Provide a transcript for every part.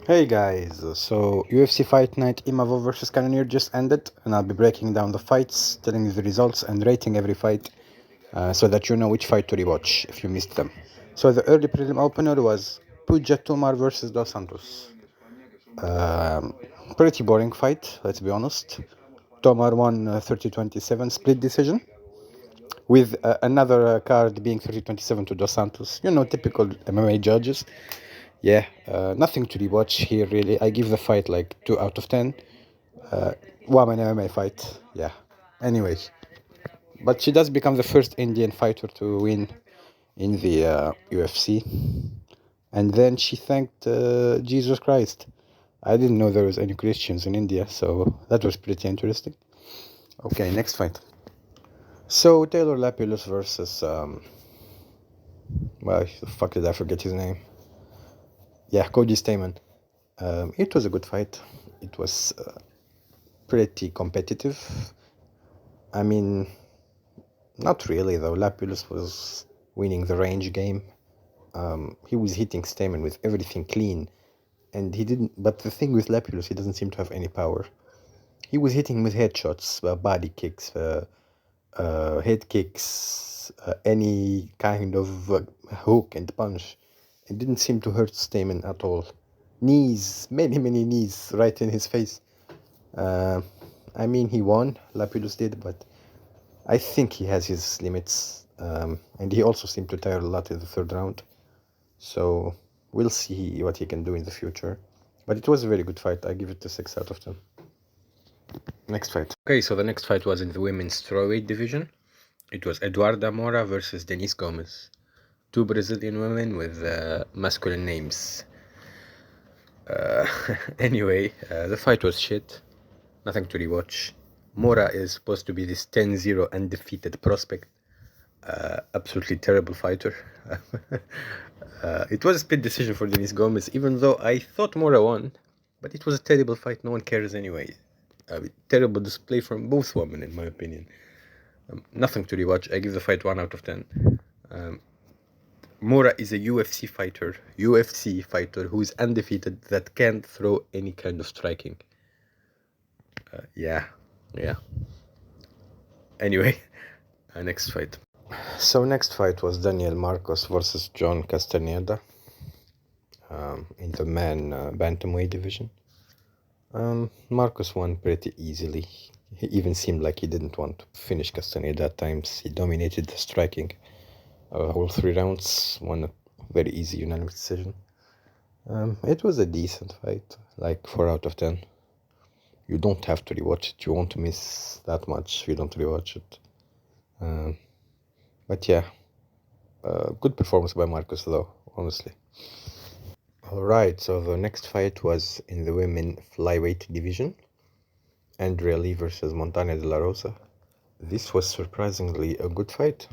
Hey guys, so UFC Fight Night Imavov versus Cannonier just ended, and I'll be breaking down the fights, telling you the results, and rating every fight so that you know which fight to rewatch if you missed them. So the early prelim opener was Puja Tomar versus Dos Santos. Um, Pretty boring fight, let's be honest. Tomar won 30-27 split decision, with another card being 30-27 to Dos Santos. You know, typical MMA judges. Yeah, nothing to rewatch here really. I give the fight like 2 out of 10. Woman MMA fight, yeah. Anyway, but she does become the first Indian fighter to win in the UFC. And then she thanked Jesus Christ. I didn't know there was any Christians in India, so that was pretty interesting. Okay, next fight. So Taylor Lapillus versus well, the fuck did I forget his name? Yeah, Cody Stamen. It was a good fight. It was pretty competitive. I mean, not really though. Lapillus was winning the range game. He was hitting Stamen with everything clean, and he didn't. But the thing with Lapillus, he doesn't seem to have any power. He was hitting with headshots, body kicks, head kicks, any kind of hook and punch. It didn't seem to hurt Stamen at all. Knees, many knees right in his face. Uh, I mean, he won, Lapillus did, but I think he has his limits. And he also seemed to tire a lot in the third round. So we'll see what he can do in the future. But it was a very good fight. I give it a 6 out of 10. Next fight. Okay, so the next fight was in the women's strawweight division. It was Eduarda Mora versus Denise Gomez. Two Brazilian women with masculine names. Anyway, the fight was shit. Nothing to rewatch. Mora is supposed to be this 10-0 undefeated prospect. Absolutely terrible fighter. It was a split decision for Denise Gomez, even though I thought Mora won. But it was a terrible fight. No one cares anyway. Terrible display from both women, in my opinion. Nothing to rewatch. I give the fight 1 out of 10. Mora is a UFC fighter who is undefeated that can't throw any kind of striking. Yeah. Anyway, next fight. So next fight was Daniel Marcos versus John Castaneda in the man bantamweight division. Marcos won pretty easily. He even seemed like he didn't want to finish Castaneda at times. He dominated the striking all 3 rounds, won a very easy unanimous decision. It was a decent fight, like 4 out of 10. You don't have to rewatch it. You won't miss that much if you don't rewatch it. But yeah, good performance by Marcos though, honestly. Alright, so the next fight was in the women flyweight division. Andrea Lee versus Montana De La Rosa. This was surprisingly a good fight.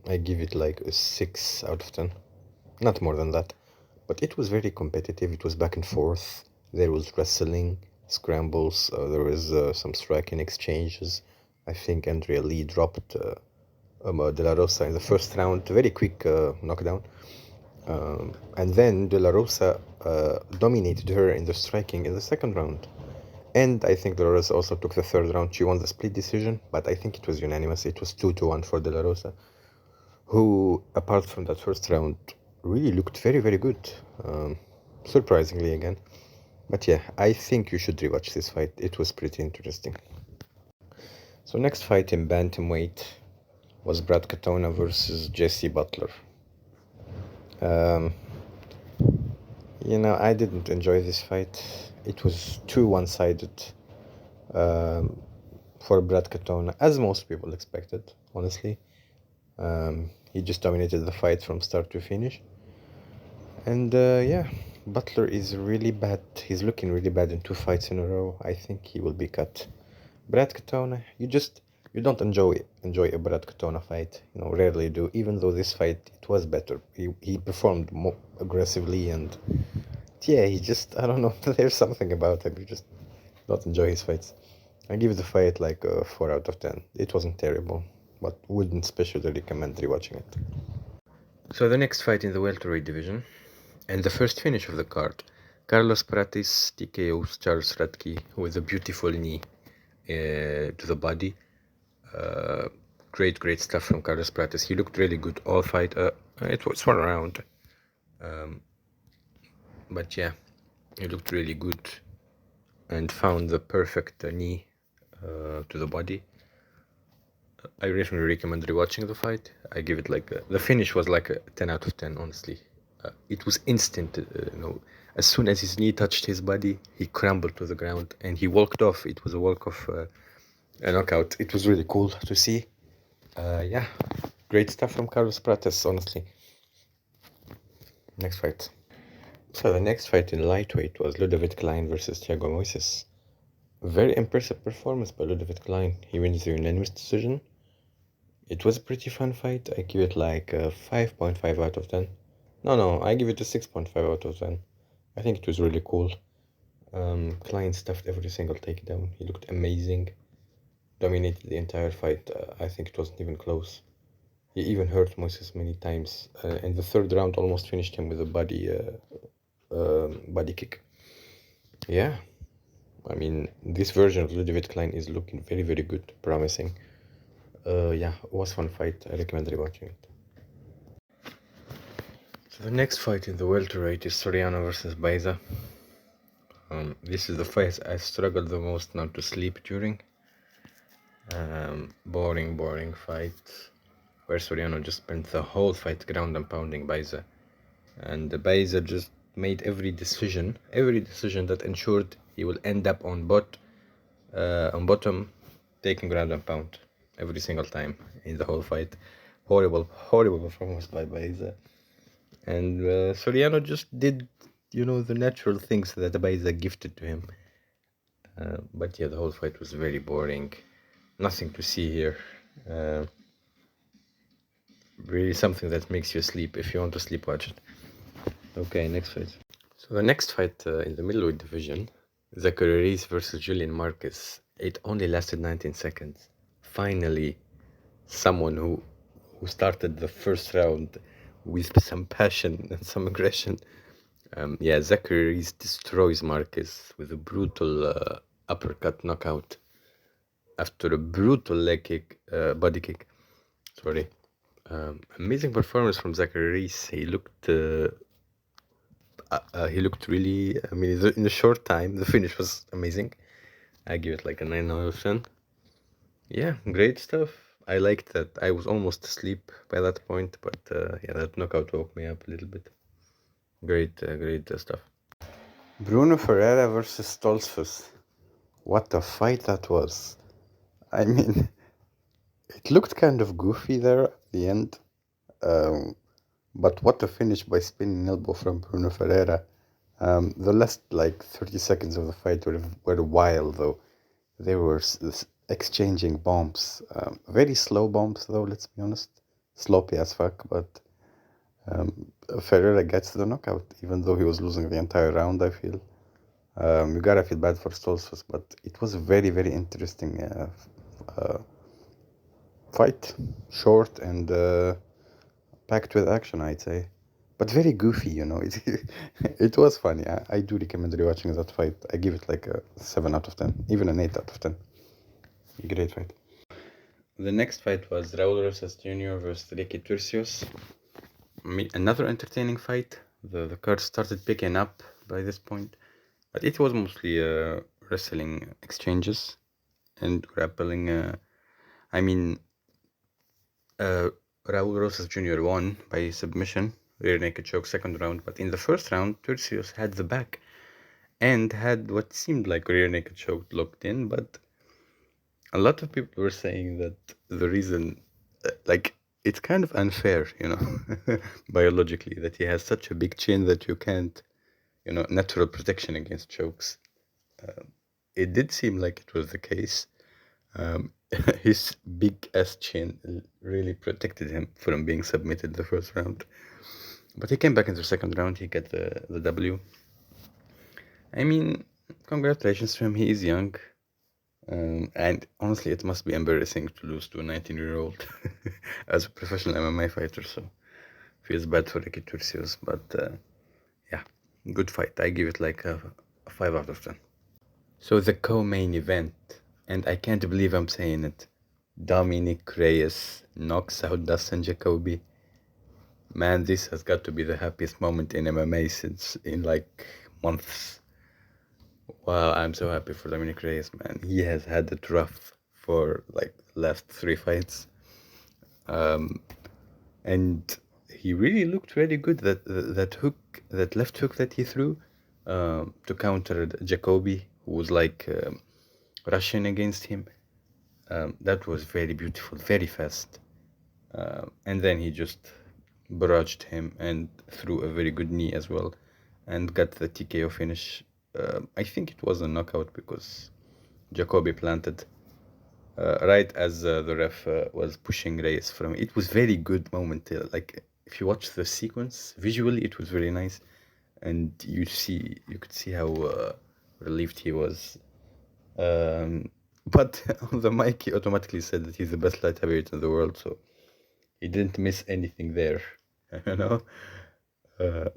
I give it like a 6 out of 10. Not more than that. But it was very competitive. It was back and forth. There was wrestling, scrambles. There was some striking exchanges. I think Andrea Lee dropped De La Rosa in the first round. Very quick knockdown. And then De La Rosa dominated her in the striking in the second round. And I think De La Rosa also took the third round. She won the split decision, but I think it was unanimous. It was 2-1 for De La Rosa, who, apart from that first round, really looked very good. Surprisingly again. But yeah, I think you should rewatch this fight. It was pretty interesting. So next fight in bantamweight was Brad Katona versus Jesse Butler. I didn't enjoy this fight. It was too one-sided for Brad Katona, as most people expected, honestly. He just dominated the fight from start to finish. And yeah, Butler is really bad. He's looking really bad in 2 fights in a row. I think he will be cut. Brad Katona, you don't enjoy a Brad Katona fight. Rarely do. Even though this fight, it was better. He performed more aggressively, and yeah, I don't know. There's something about him. You just don't enjoy his fights. I give the fight like a 4 out of 10. It wasn't terrible, but wouldn't especially recommend rewatching it. So the next fight in the welterweight division, And the first finish of the card, Carlos Pratis TKO's Charles Radke with a beautiful knee to the body. Great stuff from Carlos Pratis. He looked really good all fight. It was 1 round. But yeah, he looked really good and found the perfect knee to the body. I really recommend rewatching the fight. I give it like the finish was like a 10 out of 10, honestly. It was instant, as soon as his knee touched his body, he crumbled to the ground and he walked off. It was a walk of a knockout. It was really cool to see. Yeah, great stuff from Carlos Prates, honestly. Next fight. So the next fight in lightweight was Ludovic Klein versus Thiago Moises. Very impressive performance by Ludovic Klein. He wins the unanimous decision. It was a pretty fun fight. I give it like a 5.5 out of 10. No, I give it a 6.5 out of 10. I think it was really cool. Klein stuffed every single takedown. He looked amazing. Dominated the entire fight. I think it wasn't even close. He even hurt Moises many times. In the third round, almost finished him with a body kick. Yeah. I mean, this version of Ludovic Klein is looking very, very good, promising. Yeah, it was a fun fight. I recommend rewatching it. So the next fight in the welterweight is Soriano versus Baiza. This is the fight I struggled the most not to sleep during. Boring fight, where Soriano just spent the whole fight ground and pounding Baiza. And Baiza just made every decision that ensured he will end up on bottom, taking ground and pound every single time in the whole fight. Horrible performance by Baiza. And Soriano just did, the natural things that Baiza gifted to him. But yeah, the whole fight was very boring. Nothing to see here. Really something that makes you sleep. If you want to sleep, watch it. Okay, next fight. So the next fight in the middleweight division, Zachary Reis versus Julian Marquez. It only lasted 19 seconds. Finally, someone who started the first round with some passion and some aggression. Yeah, Zachary Reis destroys Marquez with a brutal uppercut knockout after a brutal body kick. Sorry. Amazing performance from Zachary Reis. He looked really, I mean, in a short time, the finish was amazing. I give it like a 9 out of 10. Yeah, great stuff. I liked that. I was almost asleep by that point, but yeah, that knockout woke me up a little bit. Great stuff. Bruno Ferreira versus Stoltzfus. What a fight that was. I mean, it looked kind of goofy there at the end. But what a finish by spinning elbow from Bruno Ferreira. The last like 30 seconds of the fight were wild though. They were exchanging bombs. Very slow bombs though, let's be honest. Sloppy as fuck, but Ferreira gets the knockout, even though he was losing the entire round, I feel. You gotta feel bad for Stoltzfus, but it was a very, very interesting fight. Short and packed with action, I'd say. But very goofy, It was funny. I do recommend rewatching that fight. I give it like a 7 out of 10, even an 8 out of 10. Great fight. The next fight was Raul Rosas Jr. versus Ricky Turcios. Another entertaining fight. The card started picking up by this point, but it was mostly wrestling exchanges and grappling. Raul Rosas Jr. won by submission, rear naked choke, second round, but in the first round, Turcios had the back and had what seemed like rear naked choke locked in, but a lot of people were saying that the reason, it's kind of unfair, biologically, that he has such a big chin that you can't, natural protection against chokes. It did seem like it was the case. His big ass chin really protected him from being submitted the first round. But he came back in the second round. He got the W. I mean, congratulations to him. He is young. And honestly, it must be embarrassing to lose to a 19-year-old as a professional MMA fighter. So feels bad for Ricky Turcios. But Good fight. I give it like a 5 out of 10. So the co-main event, and I can't believe I'm saying it, Dominic Reyes knocks out Dustin Jacoby. Man, this has got to be the happiest moment in MMA since in like months. Wow, I'm so happy for Dominic Reyes, man. He has had it rough for like the last 3 fights. And he really looked very good. That hook, that left hook that he threw to counter Jacoby, who was like rushing against him. That was very beautiful, very fast. And then he just barraged him and threw a very good knee as well, and got the TKO finish. I think it was a knockout because Jacoby planted right as the ref was pushing Reyes from it. It was very good moment. Like if you watch the sequence visually, it was very nice, and you could see how relieved he was. But on the mic, he automatically said that he's the best light heavyweight in the world, so he didn't miss anything there, you know.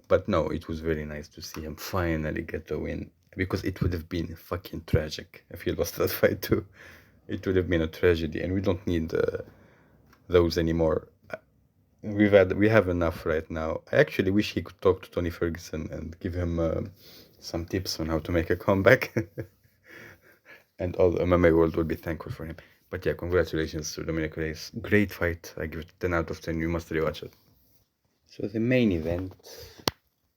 But no, it was very nice to see him finally get a win, because it would have been fucking tragic if he lost that fight too. It would have been a tragedy, and we don't need those anymore. We have enough right now. I actually wish he could talk to Tony Ferguson and give him some tips on how to make a comeback, and all the MMA world will be thankful for him. But yeah, congratulations to Dominic Reyes. Great fight. I give it 10 out of 10. You must rewatch it. So the main event,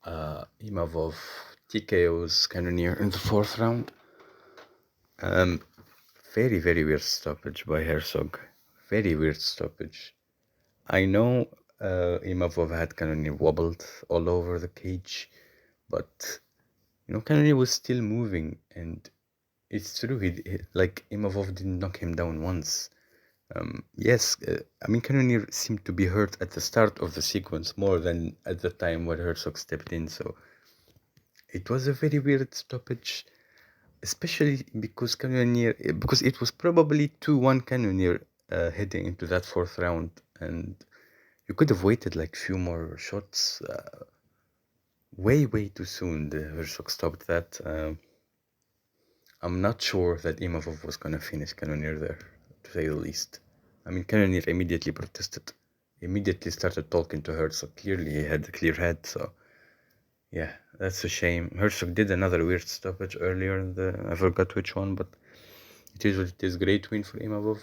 Imavov TKO's Cannonier in the 4th round. Very, very weird stoppage by Herzog. Very weird stoppage. I know Imavov had Cannonier wobbled all over the cage, but Cannonier was still moving, and it's true. Like Imavov didn't knock him down once. Yes, I mean Cannonier seemed to be hurt at the start of the sequence more than at the time where Herzog stepped in. So it was a very weird stoppage, especially because because it was probably 2-1 Cannonier heading into that 4th round, and you could have waited like few more shots. Way too soon. The Herzog stopped that. I'm not sure that Imavov was gonna finish Cannonier there, to say the least. I mean, Cannonier immediately protested, immediately started talking to Herzog. Clearly, he had a clear head, so yeah, that's a shame. Herzog did another weird stoppage earlier in I forgot which one, but it is what it is. Great win for Imavov.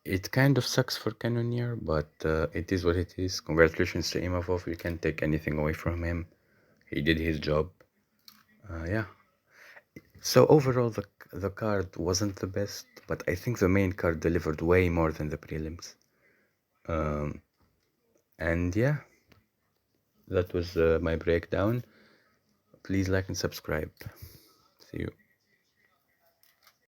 It kind of sucks for Cannonier, but it is what it is. Congratulations to Imavov. You can't take anything away from him. He did his job. Yeah. So overall, the card wasn't the best, but I think the main card delivered way more than the prelims. And yeah, that was my breakdown. Please like and subscribe. See you.